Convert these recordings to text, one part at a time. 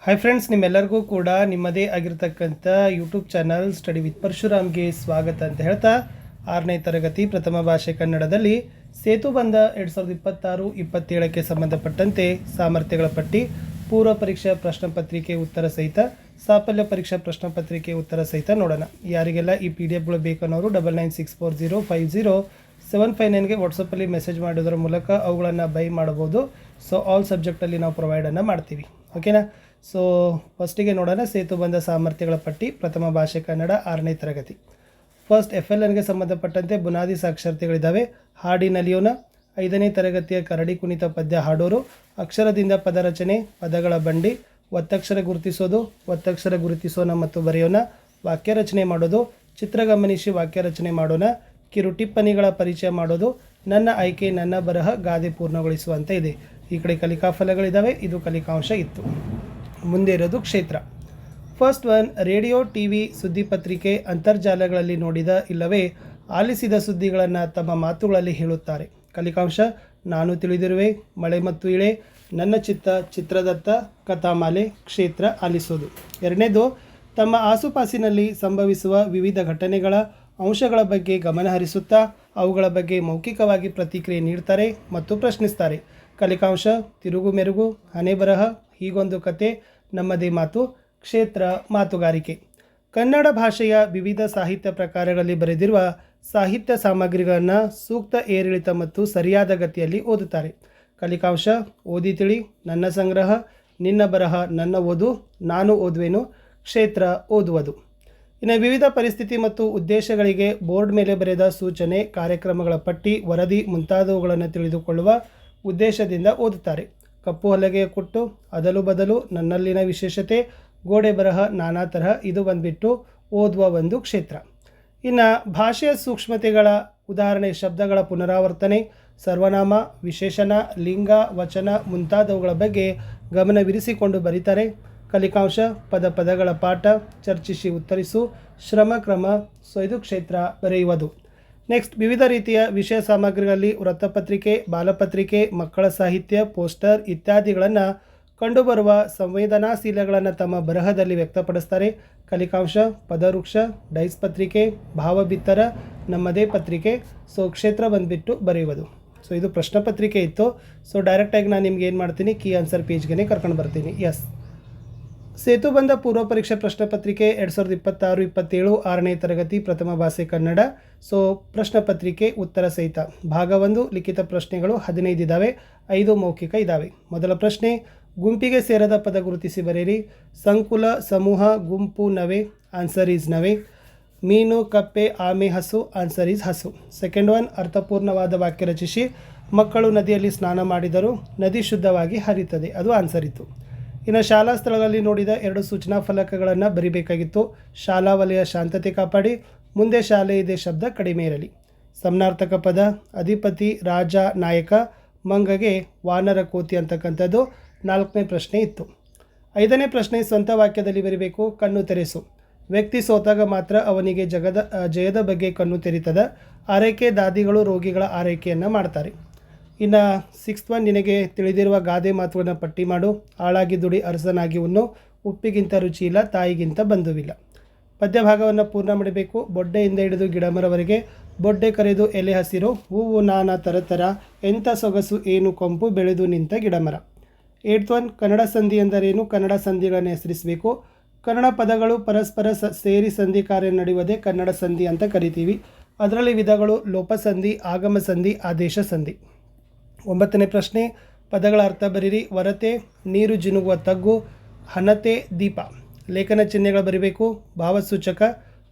Hi friends, ನಿಮ್ಮೆಲ್ಲರಿಗೂ ಕೂಡ ನಿಮ್ಮದೇ ಆಗಿರ್ತಕ್ಕಂಥ ಯೂಟ್ಯೂಬ್ ಚಾನಲ್ ಸ್ಟಡಿ ವಿತ್ ಪರಶುರಾಮ್ಗೆ ಸ್ವಾಗತ ಅಂತ ಹೇಳ್ತಾ 6ನೇ ತರಗತಿ ಪ್ರಥಮ ಭಾಷೆ ಕನ್ನಡದಲ್ಲಿ ಸೇತುಬಂಧ 2026-27ಕ್ಕೆ ಸಂಬಂಧಪಟ್ಟಂತೆ ಸಾಮರ್ಥ್ಯಗಳ ಪಟ್ಟಿ, ಪೂರ್ವ ಪರೀಕ್ಷಾ ಪ್ರಶ್ನೆ ಪತ್ರಿಕೆ ಉತ್ತರ ಸಹಿತ, ಸಾಫಲ್ಯ ಪರೀಕ್ಷಾ ಪ್ರಶ್ನೆ ಪತ್ರಿಕೆ ಉತ್ತರ ಸಹಿತ ನೋಡೋಣ. ಯಾರಿಗೆಲ್ಲ ಈ PDF ಬೇಕನ್ನೋರು 9964050759ಗೆ ವಾಟ್ಸಪ್ಪಲ್ಲಿ ಮೆಸೇಜ್ ಮಾಡೋದ್ರ ಮೂಲಕ ಅವುಗಳನ್ನು ಬೈ ಮಾಡ್ಬೋದು. ಸೊ ಆಲ್ ಸಬ್ಜೆಕ್ಟಲ್ಲಿ ನಾವು ಪ್ರೊವೈಡನ್ನು ಮಾಡ್ತೀವಿ. ಓಕೆನಾ? ಸೊ ಫಸ್ಟಿಗೆ ನೋಡೋಣ ಸೇತುಬಂಧ ಸಾಮರ್ಥ್ಯಗಳ ಪಟ್ಟಿ, ಪ್ರಥಮ ಭಾಷೆ ಕನ್ನಡ 6ನೇ ತರಗತಿ. ಫಸ್ಟ್ FLNಗೆ ಸಂಬಂಧಪಟ್ಟಂತೆ ಬುನಾದಿ ಸಾಕ್ಷರತೆಗಳಿದ್ದಾವೆ. ಹಾಡಿನಲಿಯೋನ 5ನೇ ತರಗತಿಯ ಕರಡಿ ಕುಣಿತ ಪದ್ಯ ಹಾಡೋರು, ಅಕ್ಷರದಿಂದ ಪದ ರಚನೆ, ಪದಗಳ ಬಂಡಿ, ಒತ್ತಕ್ಷರ ಗುರುತಿಸೋದು, ಒತ್ತಕ್ಷರ ಗುರುತಿಸೋಣ ಮತ್ತು ಬರೆಯೋಣ, ವಾಕ್ಯ ರಚನೆ ಮಾಡೋದು, ಚಿತ್ರ ಗಮನಿಸಿ ವಾಕ್ಯ ರಚನೆ ಮಾಡೋಣ, ಕಿರು ಟಿಪ್ಪಣಿಗಳ ಪರಿಚಯ ಮಾಡೋದು, ನನ್ನ ಆಯ್ಕೆ ನನ್ನ ಬರಹ ಗಾದೆ ಪೂರ್ಣಗೊಳಿಸುವಂತ ಇದೆ. ಈ ಕಡೆ ಕಲಿಕಾ ಫಲಗಳಿದ್ದಾವೆ, ಇದು ಕಲಿಕಾಂಶ ಇತ್ತು. ಮುಂದೆ ಇರೋದು ಕ್ಷೇತ್ರ. ಫಸ್ಟ್ ಒನ್, ರೇಡಿಯೋ, ಟಿವಿ, ಸುದ್ದಿ ಪತ್ರಿಕೆ, ಅಂತರ್ಜಾಲಗಳಲ್ಲಿ ನೋಡಿದ ಇಲ್ಲವೇ ಆಲಿಸಿದ ಸುದ್ದಿಗಳನ್ನು ತಮ್ಮ ಮಾತುಗಳಲ್ಲಿ ಹೇಳುತ್ತಾರೆ. ಕಲಿಕಾಂಶ: ನಾನು ತಿಳಿದಿರುವೆ, ಮಳೆ ಮತ್ತು ಇಳೆ, ನನ್ನ ಚಿತ್ತ, ಚಿತ್ರದತ್ತ, ಕಥಾಮಾಲೆ, ಕ್ಷೇತ್ರ, ಆಲಿಸೋದು. ಎರಡನೇದು, ತಮ್ಮ ಆಸುಪಾಸಿನಲ್ಲಿ ಸಂಭವಿಸುವ ವಿವಿಧ ಘಟನೆಗಳ ಅಂಶಗಳ ಬಗ್ಗೆ ಗಮನಹರಿಸುತ್ತಾ ಅವುಗಳ ಬಗ್ಗೆ ಮೌಖಿಕವಾಗಿ ಪ್ರತಿಕ್ರಿಯೆ ನೀಡ್ತಾರೆ ಮತ್ತು ಪ್ರಶ್ನಿಸ್ತಾರೆ. ಕಲಿಕಾಂಶ: ತಿರುಗು ಮೆರುಗು, ಹಣೆ ಬರಹ, ಹೀಗೊಂದು ಕತೆ, ನಮ್ಮದೇ ಮಾತು, ಕ್ಷೇತ್ರ, ಮಾತುಗಾರಿಕೆ. ಕನ್ನಡ ಭಾಷೆಯ ವಿವಿಧ ಸಾಹಿತ್ಯ ಪ್ರಕಾರಗಳಲ್ಲಿ ಬರೆದಿರುವ ಸಾಹಿತ್ಯ ಸಾಮಗ್ರಿಗಳನ್ನು ಸೂಕ್ತ ಏರಿಳಿತ ಮತ್ತು ಸರಿಯಾದ ಗತಿಯಲ್ಲಿ ಓದುತ್ತಾರೆ. ಕಲಿಕಾಂಶ: ಓದಿ ತಿಳಿ, ನನ್ನ ಸಂಗ್ರಹ, ನಿನ್ನ ಬರಹ, ನನ್ನ ಓದು, ನಾನು ಓದುವೆನು, ಕ್ಷೇತ್ರ, ಓದುವುದು. ಇನ್ನು ವಿವಿಧ ಪರಿಸ್ಥಿತಿ ಮತ್ತು ಉದ್ದೇಶಗಳಿಗೆ ಬೋರ್ಡ್ ಮೇಲೆ ಬರೆದ ಸೂಚನೆ, ಕಾರ್ಯಕ್ರಮಗಳ ಪಟ್ಟಿ, ವರದಿ ಮುಂತಾದವುಗಳನ್ನು ತಿಳಿದುಕೊಳ್ಳುವ ಉದ್ದೇಶದಿಂದ ಓದುತ್ತಾರೆ. ಕಪ್ಪು ಹಲಗೆಯ ಕುಟ್ಟು, ಅದಲು ಬದಲು, ನನ್ನಲ್ಲಿನ ವಿಶೇಷತೆ, ಗೋಡೆ ಬರಹ, ನಾನಾ ತರಹ, ಇದು ಬಂದ್ಬಿಟ್ಟು ಓದುವ ಒಂದು ಕ್ಷೇತ್ರ. ಇನ್ನು ಭಾಷೆಯ ಸೂಕ್ಷ್ಮತೆಗಳ ಉದಾಹರಣೆ, ಶಬ್ದಗಳ ಪುನರಾವರ್ತನೆ, ಸರ್ವನಾಮ, ವಿಶೇಷಣ, ಲಿಂಗ, ವಚನ ಮುಂತಾದವುಗಳ ಬಗ್ಗೆ ಗಮನವಿರಿಸಿಕೊಂಡು ಬರೀತಾರೆ. ಕಲಿಕಾಂಶ: ಪದ ಪದಗಳ ಪಾಠ, ಚರ್ಚಿಸಿ ಉತ್ತರಿಸು, ಶ್ರಮ ಕ್ರಮ. ಸೊ ಇದು ಕ್ಷೇತ್ರ ಬರೆಯುವುದು. ನೆಕ್ಸ್ಟ್, ವಿವಿಧ ರೀತಿಯ ವಿಷಯ ಸಾಮಗ್ರಿಗಳಲ್ಲಿ ವೃತ್ತಪತ್ರಿಕೆ, ಬಾಲಪತ್ರಿಕೆ, ಮಕ್ಕಳ ಸಾಹಿತ್ಯ, ಪೋಸ್ಟರ್ ಇತ್ಯಾದಿಗಳನ್ನು ಕಂಡುಬರುವ ಸಂವೇದನಾಶೀಲಗಳನ್ನು ತಮ್ಮ ಬರಹದಲ್ಲಿ ವ್ಯಕ್ತಪಡಿಸ್ತಾರೆ. ಕಲಿಕಾಂಶ: ಪದವೃಕ್ಷ, ಡೈಸ್ ಪತ್ರಿಕೆ, ಭಾವಬಿತ್ತರ, ನಮ್ಮದೇ ಪತ್ರಿಕೆ. ಸೊ ಕ್ಷೇತ್ರ ಬಂದುಬಿಟ್ಟು ಬರೆಯುವುದು. ಸೊ ಇದು ಪ್ರಶ್ನೆ ಪತ್ರಿಕೆ ಇತ್ತು. ಸೊ ಡೈರೆಕ್ಟಾಗಿ ನಾನು ನಿಮ್ಗೆ ಏನು ಮಾಡ್ತೀನಿ, ಕೀ ಆನ್ಸರ್ ಪೇಜ್ಗೆ ಕರ್ಕೊಂಡು ಬರ್ತೀನಿ. ಎಸ್, ಸೇತುಬಂಧ ಪೂರ್ವ ಪರೀಕ್ಷಾ ಪ್ರಶ್ನೆ ಪತ್ರಿಕೆ 2026-27 6ನೇ ತರಗತಿ ಪ್ರಥಮ ಭಾಷೆ ಕನ್ನಡ. ಸೊ ಪ್ರಶ್ನೆ ಪತ್ರಿಕೆ ಉತ್ತರ ಸಹಿತ. ಭಾಗ 1 ಲಿಖಿತ ಪ್ರಶ್ನೆಗಳು 15 ಇದ್ದಾವೆ, 5 ಮೌಖಿಕ ಇದ್ದಾವೆ. ಮೊದಲ ಪ್ರಶ್ನೆ, ಗುಂಪಿಗೆ ಸೇರದ ಪದ ಗುರುತಿಸಿ ಬರೆಯಿರಿ. ಸಂಕುಲ, ಸಮೂಹ, ಗುಂಪು, ನವೆ. ಆನ್ಸರ್ ಈಸ್ ನವೆ. ಮೀನು, ಕಪ್ಪೆ, ಆಮೆ, ಹಸು. ಆನ್ಸರ್ ಈಸ್ ಹಸು. ಸೆಕೆಂಡ್ ಒನ್, ಅರ್ಥಪೂರ್ಣವಾದ ವಾಕ್ಯ ರಚಿಸಿ. ಮಕ್ಕಳು ನದಿಯಲ್ಲಿ ಸ್ನಾನ ಮಾಡಿದರು, ನದಿ ಶುದ್ಧವಾಗಿ ಹರಿಯುತ್ತದೆ. ಅದು ಆನ್ಸರ್ ಇತ್ತು. ಇನ್ನು ಶಾಲಾ ಸ್ಥಳಗಳಲ್ಲಿ ನೋಡಿದ 2 ಸೂಚನಾ ಫಲಕಗಳನ್ನು ಬರಿಬೇಕಾಗಿತ್ತು. ಶಾಲಾ ವಲಯ ಶಾಂತತೆ ಕಾಪಾಡಿ, ಮುಂದೆ ಶಾಲೆ ಇದೆ ಶಬ್ದ ಕಡಿಮೆ ಇರಲಿ. ಸಮನಾರ್ಥಕ ಪದ, ಅಧಿಪತಿ, ರಾಜ, ನಾಯಕ, ಮಂಗಗೆ ವಾನರ, ಕೋತಿ ಅಂತಕ್ಕಂಥದ್ದು 4ನೇ ಪ್ರಶ್ನೆ ಇತ್ತು. 5ನೇ ಪ್ರಶ್ನೆ, ಸ್ವಂತ ವಾಕ್ಯದಲ್ಲಿ ಬರಿಬೇಕು. ಕಣ್ಣು ತೆರೆಸು. ವ್ಯಕ್ತಿ ಸೋತಾಗ ಮಾತ್ರ ಅವನಿಗೆ ಜಯದ ಬಗ್ಗೆ ಕಣ್ಣು ತೆರೀತದ. ಆರೈಕೆ, ದಾದಿಗಳು ರೋಗಿಗಳ ಆರೈಕೆಯನ್ನು ಮಾಡ್ತಾರೆ. ಇನ್ನು 6th ಒನ್, ನಿನಗೆ ತಿಳಿದಿರುವ ಗಾದೆ ಮಾತುಗಳನ್ನು ಪಟ್ಟಿ ಮಾಡು. ಆಳಾಗಿ ದುಡಿ, ಅರಸನಾಗಿ ಉಣ್ಣು, ಉಪ್ಪಿಗಿಂತ ರುಚಿ ಇಲ್ಲ, ತಾಯಿಗಿಂತ ಬಂಧುವಿಲ್ಲ. ಪದ್ಯ ಭಾಗವನ್ನು ಪೂರ್ಣ ಮಾಡಬೇಕು. ಬೊಡ್ಡೆಯಿಂದ ಹಿಡಿದು ಗಿಡಮರವರೆಗೆ, ಬೊಡ್ಡೆ ಕರೆದು ಎಲೆ ಹಸಿರು, ಹೂವು ನಾನಾ ತರತರ, ಎಂಥ ಸೊಗಸು ಏನು ಕೊಂಪು, ಬೆಳೆದು ನಿಂತ ಗಿಡಮರ. 8th ಒನ್, ಕನ್ನಡ ಸಂಧಿ ಎಂದರೇನು, ಕನ್ನಡ ಸಂಧಿಗಳನ್ನು ಹೆಸರಿಸಬೇಕು. ಕನ್ನಡ ಪದಗಳು ಪರಸ್ಪರ ಸೇರಿ ಸಂಧಿ ಕಾರ್ಯ ನಡೆಯುವುದೇ ಕನ್ನಡ ಸಂಧಿ ಅಂತ ಕರಿತೀವಿ. ಅದರಲ್ಲಿ ವಿಧಗಳು ಲೋಪಸಂಧಿ, ಆಗಮ ಸಂಧಿ, ಆದೇಶ ಸಂಧಿ. 9ನೇ ಪ್ರಶ್ನೆ, ಪದಗಳ ಅರ್ಥ ಬರೀರಿ. ವರತೆ, ನೀರು ಜಿನುಗುವ ತಗ್ಗು, ಹಣತೆ, ದೀಪ. ಲೇಖನ ಚಿಹ್ನೆಗಳು ಬರೀಬೇಕು. ಭಾವಸೂಚಕ,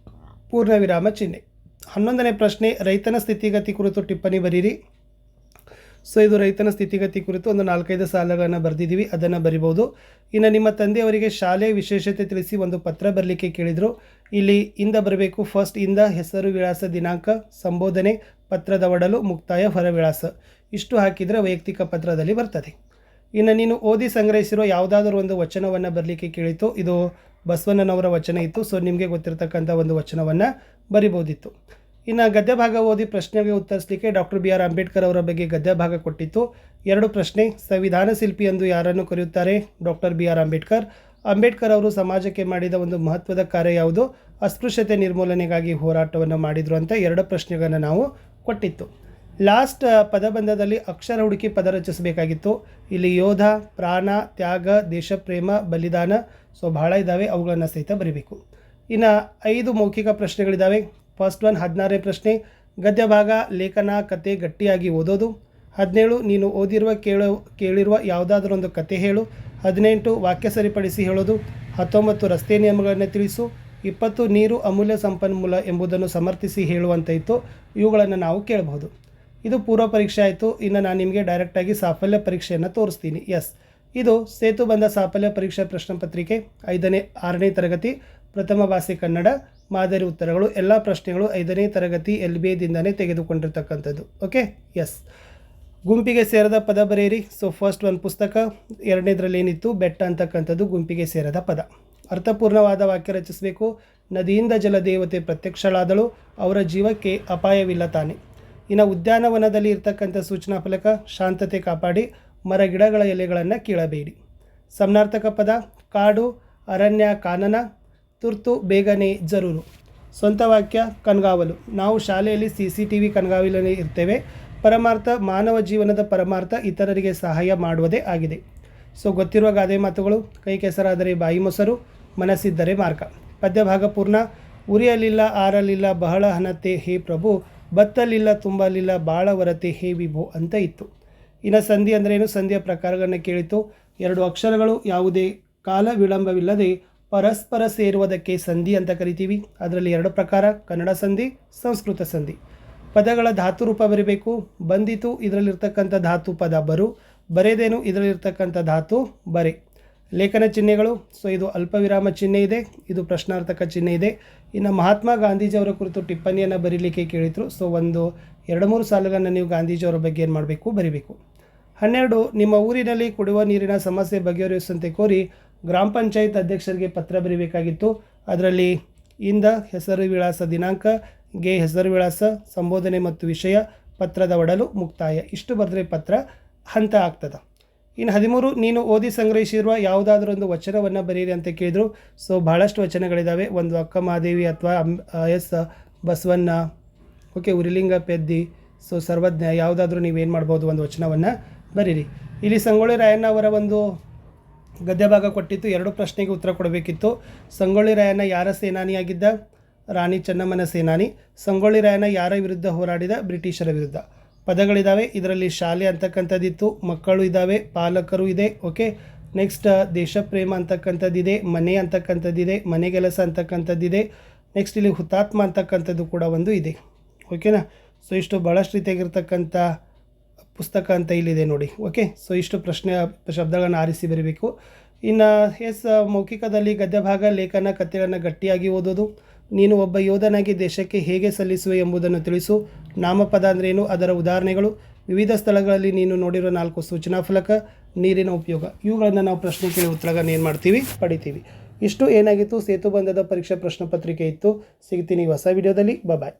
ಪೂರ್ಣ ವಿರಾಮ ಚಿಹ್ನೆ. 11ನೇ ಪ್ರಶ್ನೆ, ರೈತನ ಸ್ಥಿತಿಗತಿ ಕುರಿತು ಟಿಪ್ಪಣಿ ಬರೀರಿ. ಸೊ ಇದು ರೈತನ ಸ್ಥಿತಿಗತಿ ಕುರಿತು ಒಂದು 4-5 ಸಾಲುಗಳನ್ನು ಬರೆದಿದ್ದೀವಿ, ಅದನ್ನು ಬರಿಬೋದು. ಇನ್ನು ನಿಮ್ಮ ತಂದೆಯವರಿಗೆ ಶಾಲೆಯ ವಿಶೇಷತೆ ತಿಳಿಸಿ ಒಂದು ಪತ್ರ ಬರಲಿಕ್ಕೆ ಕೇಳಿದರು. ಇಲ್ಲಿ ಇಂದ ಬರಬೇಕು. ಫಸ್ಟ್ ಇಂದ, ಹೆಸರು, ವಿಳಾಸ, ದಿನಾಂಕ, ಸಂಬೋಧನೆ, ಪತ್ರದ ಒಡಲು, ಮುಕ್ತಾಯ, ಹೊರ ವಿಳಾಸ. ಇಷ್ಟು ಹಾಕಿದರೆ ವೈಯಕ್ತಿಕ ಪತ್ರದಲ್ಲಿ ಬರ್ತದೆ. ಇನ್ನು ನೀನು ಓದಿ ಸಂಗ್ರಹಿಸಿರೋ ಯಾವುದಾದ್ರೂ ಒಂದು ವಚನವನ್ನು ಬರಲಿಕ್ಕೆ ಕೇಳಿತು. ಇದು ಬಸವಣ್ಣನವರ ವಚನ ಇತ್ತು. ಸೊ ನಿಮಗೆ ಗೊತ್ತಿರತಕ್ಕಂಥ ಒಂದು ವಚನವನ್ನು ಬರಿಬೋದಿತ್ತು. ಇನ್ನು ಗದ್ಯ ಭಾಗ ಓದಿ ಪ್ರಶ್ನೆಗೆ ಉತ್ತರಿಸಲಿಕ್ಕೆ ಡಾಕ್ಟರ್ BR ಅಂಬೇಡ್ಕರ್ ಅವರ ಬಗ್ಗೆ ಗದ್ಯ ಭಾಗ ಕೊಟ್ಟಿತ್ತು. 2 ಪ್ರಶ್ನೆ, ಸಂವಿಧಾನ ಶಿಲ್ಪಿ ಎಂದು ಯಾರನ್ನು ಕರೆಯುತ್ತಾರೆ? Doctor BR Ambedkar. ಅಂಬೇಡ್ಕರ್ ಅವರು ಸಮಾಜಕ್ಕೆ ಮಾಡಿದ ಒಂದು ಮಹತ್ವದ ಕಾರ್ಯ ಯಾವುದು? ಅಸ್ಪೃಶ್ಯತೆ ನಿರ್ಮೂಲನೆಗಾಗಿ ಹೋರಾಟವನ್ನು ಮಾಡಿದರು ಅಂತ 2 ಪ್ರಶ್ನೆಗಳನ್ನು ನಾವು ಕೊಟ್ಟಿತ್ತು. ಲಾಸ್ಟ್ ಪದಬಂಧದಲ್ಲಿ ಅಕ್ಷರ ಹುಡುಕಿ ಪದ ರಚಿಸಬೇಕಾಗಿತ್ತು. ಇಲ್ಲಿ ಯೋಧ, ಪ್ರಾಣ, ತ್ಯಾಗ, ದೇಶಪ್ರೇಮ, ಬಲಿದಾನ, ಸೊ ಭಾಳ ಇದ್ದಾವೆ, ಅವುಗಳನ್ನು ಸಹಿತ ಬರೀಬೇಕು. ಇನ್ನು 5 ಮೌಖಿಕ ಪ್ರಶ್ನೆಗಳಿದ್ದಾವೆ. ಫಸ್ಟ್ ಒನ್ 16ನೇ ಪ್ರಶ್ನೆ, ಗದ್ಯ ಭಾಗ ಲೇಖನ ಕತೆ ಗಟ್ಟಿಯಾಗಿ ಓದೋದು. 17 ನೀನು ಓದಿರುವ ಕೇಳಿರುವ ಯಾವುದಾದ್ರೂ ಒಂದು ಕತೆ ಹೇಳು. 18 ವಾಕ್ಯ ಸರಿಪಡಿಸಿ ಹೇಳೋದು. 19 ರಸ್ತೆ ನಿಯಮಗಳನ್ನು ತಿಳಿಸು. 20 ನೀರು ಅಮೂಲ್ಯ ಸಂಪನ್ಮೂಲ ಎಂಬುದನ್ನು ಸಮರ್ಥಿಸಿ ಹೇಳುವಂತ ಇತ್ತು. ಇವುಗಳನ್ನು ನಾವು ಕೇಳಬಹುದು. ಇದು ಪೂರ್ವ ಪರೀಕ್ಷೆ ಆಯಿತು. ಇನ್ನು ನಾನು ನಿಮಗೆ ಡೈರೆಕ್ಟಾಗಿ ಸಾಫಲ್ಯ ಪರೀಕ್ಷೆಯನ್ನು ತೋರಿಸ್ತೀನಿ. ಎಸ್, ಇದು ಸೇತುಬಂಧ ಸಾಫಲ್ಯ ಪರೀಕ್ಷಾ ಪ್ರಶ್ನೆ ಪತ್ರಿಕೆ 6ನೇ ತರಗತಿ ಪ್ರಥಮ ಭಾಷೆ ಕನ್ನಡ ಮಾದರಿ ಉತ್ತರಗಳು. ಎಲ್ಲ ಪ್ರಶ್ನೆಗಳು 5ನೇ ತರಗತಿ LBAದಿಂದನೇ ತೆಗೆದುಕೊಂಡಿರ್ತಕ್ಕಂಥದ್ದು. Okay, S. ಗುಂಪಿಗೆ ಸೇರದ ಪದ ಬರೆಯಿರಿ. ಸೊ ಫಸ್ಟ್ ಒಂದು ಪುಸ್ತಕ, 2ನೇದ್ರಲ್ಲಿ ಏನಿತ್ತು ಬೆಟ್ಟ ಅಂತಕ್ಕಂಥದ್ದು ಗುಂಪಿಗೆ ಸೇರದ ಪದ. ಅರ್ಥಪೂರ್ಣವಾದ ವಾಕ್ಯ ರಚಿಸಬೇಕು. ನದಿಯಿಂದ ಜಲದೇವತೆ ಪ್ರತ್ಯಕ್ಷಳಾದಳು, ಅವರ ಜೀವಕ್ಕೆ ಅಪಾಯವಿಲ್ಲ ತಾನೆ. ಇನ್ನು ಉದ್ಯಾನವನದಲ್ಲಿ ಇರ್ತಕ್ಕಂಥ ಸೂಚನಾ ಫಲಕ, ಶಾಂತತೆ ಕಾಪಾಡಿ, ಮರ ಗಿಡಗಳ ಎಲೆಗಳನ್ನು ಕೀಳಬೇಡಿ. ಸಮನಾರ್ಥಕ ಪದ, ಕಾಡು, ಅರಣ್ಯ, ಕಾನನ, ತುರ್ತು, ಬೇಗನೆ, ಜರೂರು. ಸ್ವಂತ ವಾಕ್ಯ, ಕಣ್ಗಾವಲು. ನಾವು ಶಾಲೆಯಲ್ಲಿ CCTV ಕಣ್ಗಾವಲಲ್ಲಿ ಇರ್ತೇವೆ. ಪರಮಾರ್ಥ, ಮಾನವ ಜೀವನದ ಪರಮಾರ್ಥ ಇತರರಿಗೆ ಸಹಾಯ ಮಾಡುವುದೇ ಆಗಿದೆ. ಸೊ ಗೊತ್ತಿರುವ ಗಾದೆ ಮಾತುಗಳು, ಕೈ ಕೆಸರಾದರೆ ಬಾಯಿ ಮೊಸರು, ಮನಸ್ಸಿದ್ದರೆ ಮಾರ್ಗ. ಪದ್ಯಭಾಗ ಪೂರ್ಣ. ಉರಿಯಲಿಲ್ಲ ಆರಲಿಲ್ಲ ಬಹಳ ಹಣತೆ ಹೇ ಪ್ರಭು, ಬತ್ತಲಿಲ್ಲ ತುಂಬಲಿಲ್ಲ ಬಾಳ ವರತೆ ಹೇ ವಿಭೋ ಅಂತ ಇತ್ತು. ಇನ್ನು ಸಂಧಿ ಅಂದರೆ ಏನು? ಸಂಧಿಯ ಪ್ರಕಾರಗಳನ್ನು ಕೇಳಿತು. 2 ಅಕ್ಷರಗಳು ಯಾವುದೇ ಕಾಲ ವಿಳಂಬವಿಲ್ಲದೆ ಪರಸ್ಪರ ಸೇರುವುದಕ್ಕೆ ಸಂಧಿ ಅಂತ ಕರಿತೀವಿ. ಅದರಲ್ಲಿ 2 ಪ್ರಕಾರ, ಕನ್ನಡ ಸಂಧಿ, ಸಂಸ್ಕೃತ ಸಂಧಿ. ಪದಗಳ ಧಾತು ರೂಪ ಬರೀಬೇಕು. ಬಂದಿತು, ಇದರಲ್ಲಿರ್ತಕ್ಕಂಥ ಧಾತು ಪದ ಬರು. ಬರೆದೇನು, ಇದರಲ್ಲಿರ್ತಕ್ಕಂಥ ಧಾತು ಬರೆ. ಲೇಖನ ಚಿಹ್ನೆಗಳು, ಸೊ ಇದು ಅಲ್ಪ ವಿರಾಮ ಚಿಹ್ನೆ ಇದೆ, ಇದು ಪ್ರಶ್ನಾರ್ಥಕ ಚಿಹ್ನೆ ಇದೆ. ಇನ್ನು ಮಹಾತ್ಮ ಗಾಂಧೀಜಿಯವರ ಕುರಿತು ಟಿಪ್ಪಣಿಯನ್ನು ಬರೀಲಿಕ್ಕೆ ಕೇಳಿದರು. ಸೊ 1-2-3 ಸಾಲುಗಳನ್ನು ನೀವು ಗಾಂಧೀಜಿಯವರ ಬಗ್ಗೆ ಏನು ಮಾಡಬೇಕು, ಬರೀಬೇಕು. 12 ನಿಮ್ಮ ಊರಿನಲ್ಲಿ ಕುಡಿಯುವ ನೀರಿನ ಸಮಸ್ಯೆ ಬಗೆಹರಿಸುವಂತೆ ಕೋರಿ ಗ್ರಾಮ ಪಂಚಾಯತ್ ಅಧ್ಯಕ್ಷರಿಗೆ ಪತ್ರ ಬರೀಬೇಕಾಗಿತ್ತು. ಅದರಲ್ಲಿ ಇಂದ ಹೆಸರು ವಿಳಾಸ ದಿನಾಂಕ, ಗೆ ಹೆಸರು ವಿಳಾಸ, ಸಂಬೋಧನೆ ಮತ್ತು ವಿಷಯ, ಪತ್ರದ ಒಡಲು, ಮುಕ್ತಾಯ. ಇಷ್ಟು ಬರೆದ್ರೆ ಪತ್ರ ಹಂತ ಆಗ್ತದೆ. ಇನ್ನು 13 ನೀನು ಓದಿ ಸಂಗ್ರಹಿಸಿರುವ ಯಾವುದಾದ್ರೂ ಒಂದು ವಚನವನ್ನು ಬರೀರಿ ಅಂತ ಕೇಳಿದರು. ಸೊ ಭಾಳಷ್ಟು ವಚನಗಳಿದ್ದಾವೆ. ಒಂದು ಅಕ್ಕ ಮಹಾದೇವಿ ಅಥವಾ ಬಸವಣ್ಣ, ಓಕೆ, ಉರಿಲಿಂಗ ಪೆದ್ದಿ, ಸೊ ಸರ್ವಜ್ಞ, ಯಾವುದಾದ್ರೂ ನೀವೇನು ಮಾಡ್ಬೋದು, ಒಂದು ವಚನವನ್ನು ಬರೀರಿ. ಇಲ್ಲಿ ಸಂಗೊಳ್ಳಿ ರಾಯಣ್ಣ ಅವರ ಒಂದು ಗದ್ಯ ಭಾಗ ಕೊಟ್ಟಿತ್ತು. 2 ಪ್ರಶ್ನೆಗೆ ಉತ್ತರ ಕೊಡಬೇಕಿತ್ತು. ಸಂಗೊಳ್ಳಿ ರಾಯಣ್ಣ ಯಾರ ಸೇನಾನಿಯಾಗಿದ್ದ? ರಾಣಿ ಚೆನ್ನಮ್ಮನ ಸೇನಾನಿ. ಸಂಗೊಳ್ಳಿ ರಾಯಣ್ಣ ಯಾರ ವಿರುದ್ಧ ಹೋರಾಡಿದ? ಬ್ರಿಟಿಷರ ವಿರುದ್ಧ. ಪದಗಳಿದ್ದಾವೆ. ಇದರಲ್ಲಿ ಶಾಲೆ ಅಂತಕ್ಕಂಥದ್ದಿತ್ತು, ಮಕ್ಕಳು ಇದ್ದಾವೆ, ಪಾಲಕರು ಇದೆ. ಓಕೆ, ನೆಕ್ಸ್ಟ್ ದೇಶಪ್ರೇಮ ಅಂತಕ್ಕಂಥದ್ದಿದೆ, ಮನೆ ಅಂತಕ್ಕಂಥದ್ದಿದೆ, ಮನೆಗೆಲಸ ಅಂತಕ್ಕಂಥದ್ದಿದೆ. ನೆಕ್ಸ್ಟ್ ಇಲ್ಲಿ ಹುತಾತ್ಮ ಅಂತಕ್ಕಂಥದ್ದು ಕೂಡ ಒಂದು ಇದೆ. ಓಕೆನಾ? ಸೊ ಇಷ್ಟು ಭಾಳಷ್ಟು ರೀತಿಯಾಗಿರ್ತಕ್ಕಂಥ ಪುಸ್ತಕ ಅಂತ ಇಲ್ಲಿದೆ ನೋಡಿ. ಓಕೆ, ಸೊ ಇಷ್ಟು ಶಬ್ದಗಳನ್ನು ಆರಿಸಿ ಬರೀಬೇಕು. ಇನ್ನು ಮೌಖಿಕದಲ್ಲಿ ಗದ್ಯ ಭಾಗ ಲೇಖನ ಕಥೆಗಳನ್ನು ಗಟ್ಟಿಯಾಗಿ ಓದೋದು. ನೀನು ಒಬ್ಬ ಯೋಧನಾಗಿ ದೇಶಕ್ಕೆ ಹೇಗೆ ಸಲ್ಲಿಸುವೆ ಎಂಬುದನ್ನು ತಿಳಿಸು. ನಾಮಪದ ಅಂದ್ರೇನು, ಅದರ ಉದಾಹರಣೆಗಳು, ವಿವಿಧ ಸ್ಥಳಗಳಲ್ಲಿ ನೀನು ನೋಡಿರೋ 4 ಸೂಚನಾ ಫಲಕ, ನೀರಿನ ಉಪಯೋಗ. ಇವುಗಳನ್ನು ನಾವು ಪ್ರಶ್ನೆ ಕೇಳಿ ಉತ್ತರಗಳನ್ನು ಏನು ಮಾಡ್ತೀವಿ, ಪಡಿತೀವಿ. ಇಷ್ಟು ಏನಾಗಿತ್ತು, ಸೇತುಬಂಧದ ಪರೀಕ್ಷಾ ಪ್ರಶ್ನೆ ಪತ್ರಿಕೆ ಇತ್ತು. ಸಿಗ್ತೀನಿ ಹೊಸ ವಿಡಿಯೋದಲ್ಲಿ. ಬಾಯ್.